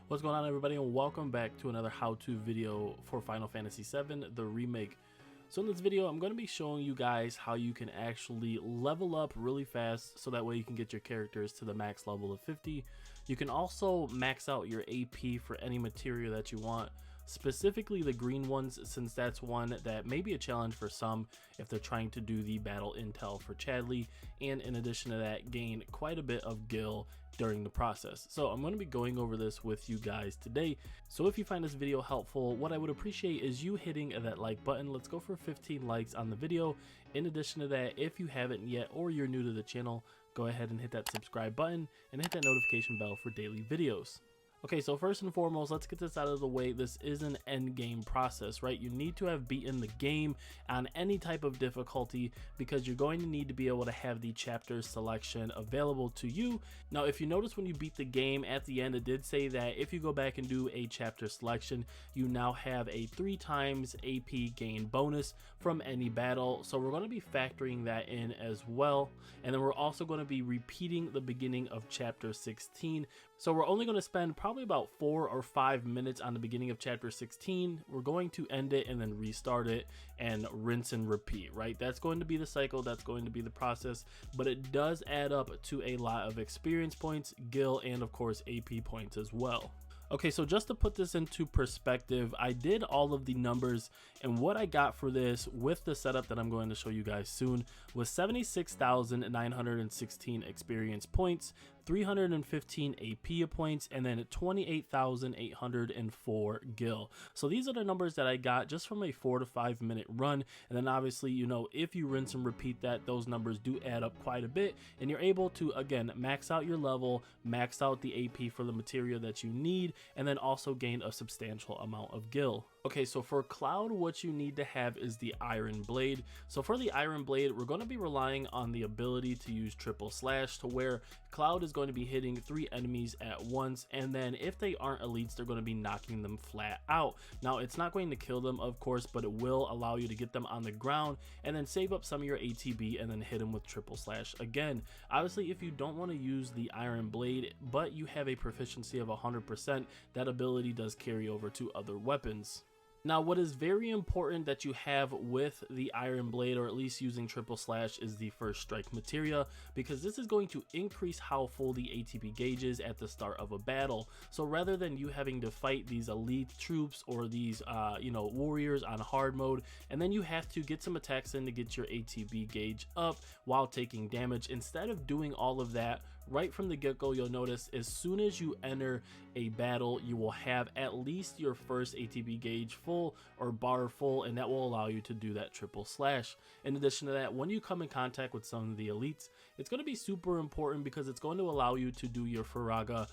What's going on, everybody, and welcome back to another how-to video for Final Fantasy VII, the remake. So in this video, I'm going to be showing you guys how you can actually level up really fast so that way you can get your characters to the max level of 50. You can also max out your AP for any materia that you want, specifically the green ones, since that's one that may be a challenge for some if they're trying to do the battle intel for Chadley, and in addition to that, gain quite a bit of GIL during the process. So I'm going to be going over this with you guys today. So if you find this video helpful, what I would appreciate is you hitting that like button. Let's go for 15 likes on the video. In addition to that, if you haven't yet or you're new to the channel, go ahead and hit that subscribe button and hit that notification bell for daily videos. Okay, so first and foremost, let's get this out of the way. This is an end game process, right? You need to have beaten the game on any type of difficulty because you're going to need to be able to have the chapter selection available to you. Now, if you notice when you beat the game at the end, it did say that if you go back and do a chapter selection, you now have a 3 times AP gain bonus from any battle. So we're going to be factoring that in as well. And then we're also going to be repeating the beginning of chapter 16. So we're only going to spend probably about 4 or 5 minutes on the beginning of chapter 16. We're going to end it and then restart it and rinse and repeat, right? That's going to be the cycle, that's going to be the process, but it does add up to a lot of experience points, GIL, and of course AP points as well. Okay, so just to put this into perspective, I did all of the numbers, and what I got for this with the setup that I'm going to show you guys soon was 76,916 experience points, 315 AP points, and then 28,804 GIL. So these are the numbers that I got just from a 4 to 5 minute run. And then obviously, you know, if you rinse and repeat that, those numbers do add up quite a bit, and you're able to, again, max out your level, max out the AP for the materia that you need, and then also gain a substantial amount of GIL. Okay, so for Cloud, what you need to have is the Iron Blade. So for the Iron Blade, we're going to be relying on the ability to use triple slash, to where Cloud is going to be hitting 3 enemies at once, and then if they aren't elites, they're going to be knocking them flat out. Now, it's not going to kill them, of course, but it will allow you to get them on the ground and then save up some of your ATB and then hit them with triple slash again. Obviously, if you don't want to use the Iron Blade, but you have a proficiency of 100%, that ability does carry over to other weapons. Now, what is very important that you have with the Iron Blade, or at least using triple slash, is the first strike materia, because this is going to increase how full the ATB gauge is at the start of a battle. So rather than you having to fight these elite troops or these warriors on hard mode, and then you have to get some attacks in to get your ATB gauge up while taking damage, instead of doing all of that right from the get-go, you'll notice as soon as you enter a battle, you will have at least your first ATB gauge full or bar full, and that will allow you to do that triple slash. In addition to that, when you come in contact with some of the elites, it's going to be super important because it's going to allow you to do your Faraga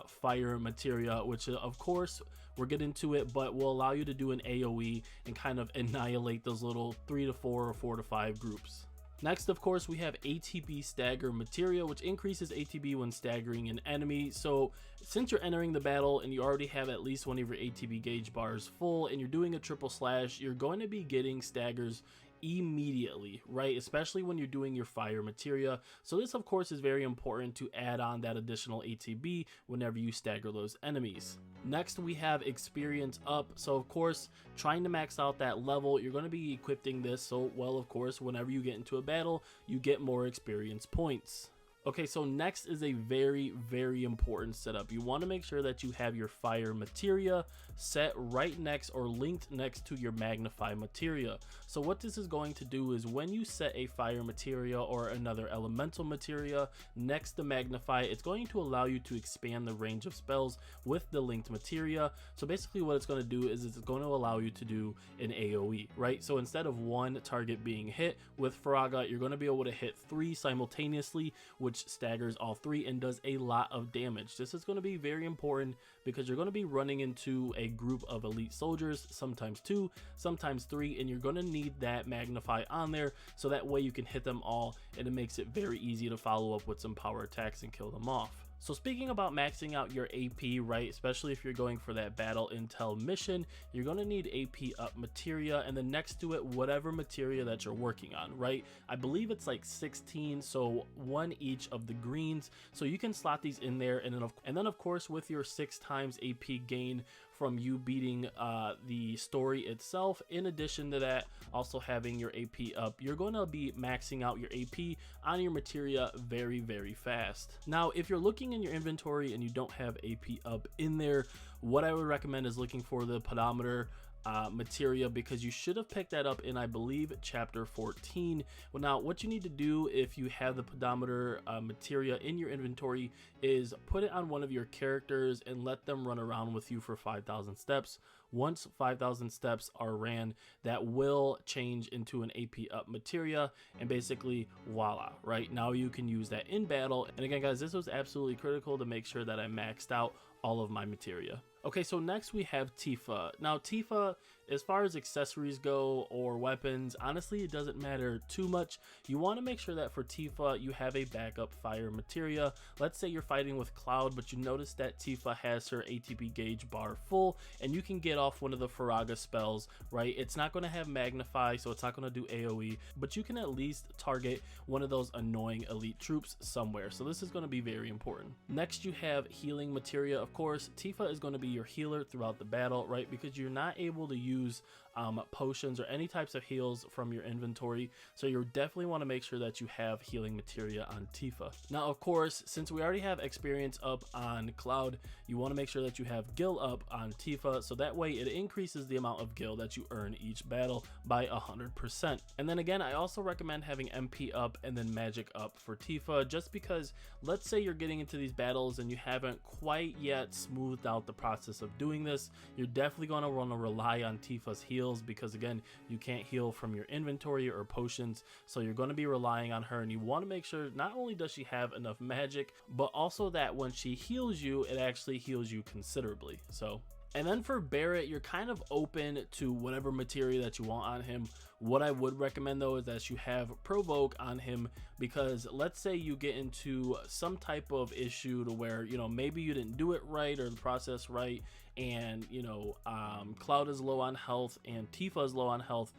fire materia, which of course we'll get into it, but will allow you to do an AoE and kind of annihilate those little 3 to 4 or 4 to 5 groups. Next, of course, we have ATB stagger materia, which increases ATB when staggering an enemy. So since you're entering the battle and you already have at least one of your ATB gauge bars full and you're doing a triple slash, you're going to be getting staggers immediately, right? Especially when you're doing your fire materia. So this, of course, is very important to add on that additional ATB whenever you stagger those enemies. Next, we have experience up. So of course, trying to max out that level, you're going to be equipping this so, well, of course, whenever you get into a battle, you get more experience points. Okay, so next is a very, very important setup. You want to make sure that you have your fire materia set right next or linked next to your magnify materia. So what this is going to do is when you set a fire materia or another elemental materia next to magnify, it's going to allow you to expand the range of spells with the linked materia. So basically what it's going to do is it's going to allow you to do an AoE, right? So instead of one target being hit with Faraga, you're going to be able to hit 3 simultaneously, which staggers all 3 and does a lot of damage. This is going to be very important because you're going to be running into a group of elite soldiers, sometimes 2, sometimes 3, and you're going to need that magnify on there so that way you can hit them all, and it makes it very easy to follow up with some power attacks and kill them off. So speaking about maxing out your AP, right, especially if you're going for that battle intel mission, you're going to need AP up materia, and then next to it, whatever materia that you're working on, right? I believe it's like 16, so one each of the greens. So you can slot these in there, and then of course with your 6 times AP gain from you beating the story itself, in addition to that, also having your AP up, you're going to be maxing out your AP on your materia very, very fast. Now, if you're looking in your inventory and you don't have AP up in there, what I would recommend is looking for the pedometer materia, because you should have picked that up in, I believe, chapter 14. Well, now what you need to do if you have the pedometer materia in your inventory is put it on one of your characters and let them run around with you for 5,000 steps. Once 5,000 steps are ran, that will change into an AP up materia, and basically voila, right? Now you can use that in battle. And again, guys, this was absolutely critical to make sure that I maxed out all of my materia. Okay, so next we have Tifa. Now Tifa, as far as accessories go or weapons, honestly it doesn't matter too much. You want to make sure that for Tifa you have a backup fire materia. Let's say you're fighting with Cloud, but you notice that Tifa has her ATB gauge bar full, and you can get off one of the Faraga spells, right? It's not going to have magnify, so it's not going to do AoE, but you can at least target one of those annoying elite troops somewhere. So this is going to be very important. Next you have healing materia. Of course, Tifa is going to be your healer throughout the battle, right? Because you're not able to use potions or any types of heals from your inventory, so you definitely want to make sure that you have healing materia on Tifa. Now, of course, since we already have experience up on Cloud, you want to make sure that you have GIL up on Tifa, so that way it increases the amount of GIL that you earn each battle by 100%. And then again, I also recommend having MP up and then magic up for Tifa, just because let's say you're getting into these battles and you haven't quite yet smoothed out the process of doing this, you're definitely going to want to rely on Tifa's heals, because again, you can't heal from your inventory or potions, so you're going to be relying on her, and you want to make sure not only does she have enough magic, but also that when she heals you, it actually heals you considerably. So, and then for Barret, you're kind of open to whatever materia that you want on him. What I would recommend though is that you have provoke on him, because let's say you get into some type of issue to where, you know, maybe you didn't do it right or the process right, and you know, Cloud is low on health and Tifa is low on health.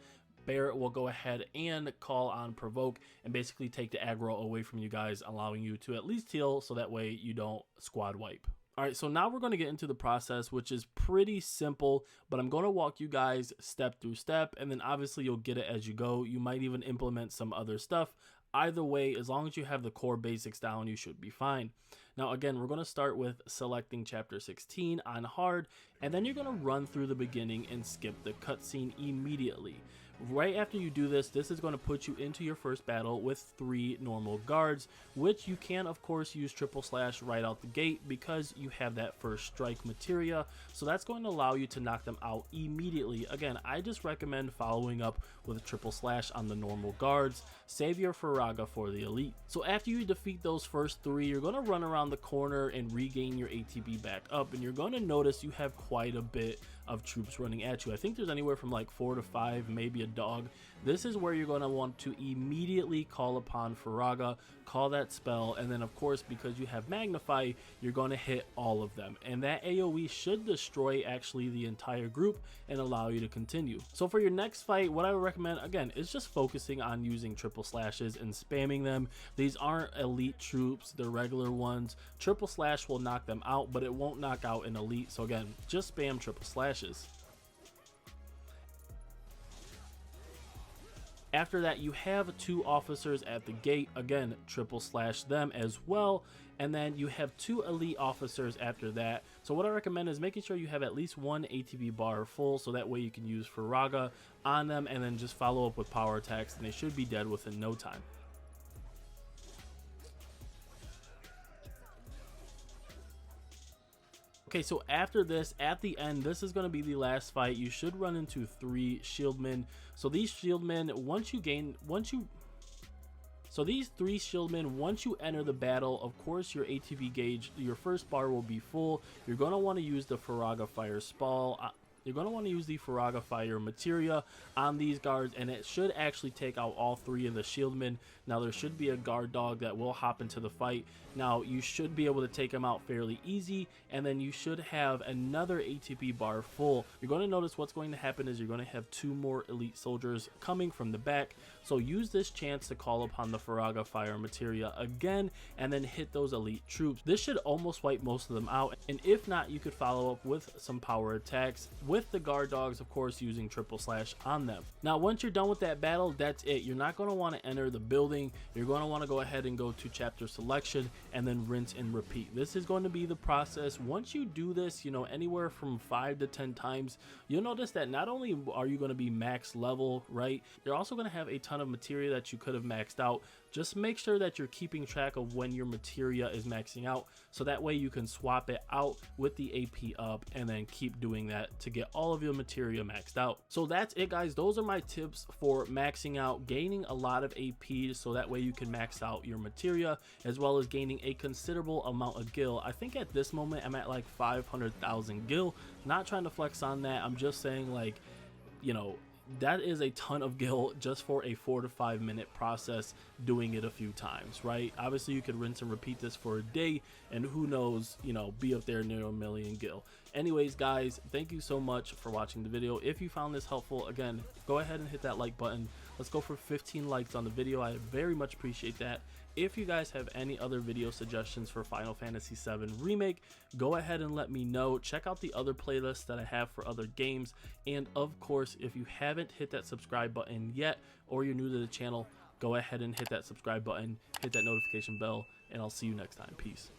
Barret will go ahead and call on provoke and basically take the aggro away from you guys, allowing you to at least heal, so that way you don't squad wipe. All right, so now we're going to get into the process, which is pretty simple, but I'm going to walk you guys step through step, and then obviously you'll get it as you go. You might even implement some other stuff. Either way, as long as you have the core basics down, you should be fine. Now, again, we're going to start with selecting chapter 16 on hard, and then you're going to run through the beginning and skip the cutscene immediately. Right after you do this, this is going to put you into your first battle with 3 normal guards, which you can of course use triple slash right out the gate because you have that first strike materia, so that's going to allow you to knock them out immediately. Again, I just recommend following up with a triple slash on the normal guards. Save your Faraga for the elite. So after you defeat those first 3, you're going to run around the corner and regain your ATB back up, and you're going to notice you have quite a bit of troops running at you. I think there's anywhere from like 4 to 5, maybe a dog. This is where you're going to want to immediately call upon Faraga, call that spell, and then of course, because you have magnify, you're going to hit all of them, and that AoE should destroy actually the entire group and allow you to continue. So for your next fight, what I would recommend again is just focusing on using triple slashes and spamming them. These aren't elite troops, they're regular ones. Triple slash will knock them out, but it won't knock out an elite, so again, just spam triple slashes. After that, you have 2 officers at the gate. Again, triple slash them as well. And then you have 2 elite officers after that. So what I recommend is making sure you have at least 1 ATB bar full, so that way you can use Faraga on them and then just follow up with power attacks, and they should be dead within no time. Okay, so after this, at the end, this is going to be the last fight. You should run into 3 shieldmen. So these shieldmen, once you enter the battle, of course your ATB gauge, your first bar will be full. You're going to want to use the Faraga fire spell you're going to want to use the Faraga Fire Materia on these guards, and it should actually take out all 3 of the shieldmen. Now there should be a guard dog that will hop into the fight. Now you should be able to take him out fairly easy, and then you should have another ATP bar full. You're going to notice what's going to happen is you're going to have 2 more elite soldiers coming from the back, so use this chance to call upon the Faraga Fire Materia again and then hit those elite troops. This should almost wipe most of them out, and if not, you could follow up with some power attacks with the guard dogs, of course, using triple slash on them. Now once you're done with that battle, that's it. You're not going to want to enter the building. You're going to want to go ahead and go to chapter selection and then rinse and repeat. This is going to be the process. Once you do this, you know, anywhere from 5 to 10 times, you'll notice that not only are you going to be max level, right, you're also going to have a ton of materia that you could have maxed out. Just make sure that you're keeping track of when your materia is maxing out, so that way you can swap it out with the AP up and then keep doing that to get all of your materia maxed out. So that's it, guys. Those are my tips for maxing out, gaining a lot of AP so that way you can max out your materia, as well as gaining a considerable amount of GIL. I think at this moment I'm at like 500,000 GIL. Not trying to flex on that, I'm just saying, like, you know, that is a ton of GIL just for a 4 to 5 minute process, doing it a few times, right? Obviously you could rinse and repeat this for a day and who knows, you know, be up there near 1 million GIL. Anyways, guys, thank you so much for watching the video. If you found this helpful, again, go ahead and hit that like button. Let's go for 15 likes on the video. I very much appreciate that. If you guys have any other video suggestions for Final Fantasy VII Remake, go ahead and let me know. Check out the other playlists that I have for other games. And of course, if you haven't hit that subscribe button yet, or you're new to the channel, go ahead and hit that subscribe button, hit that notification bell, and I'll see you next time. Peace.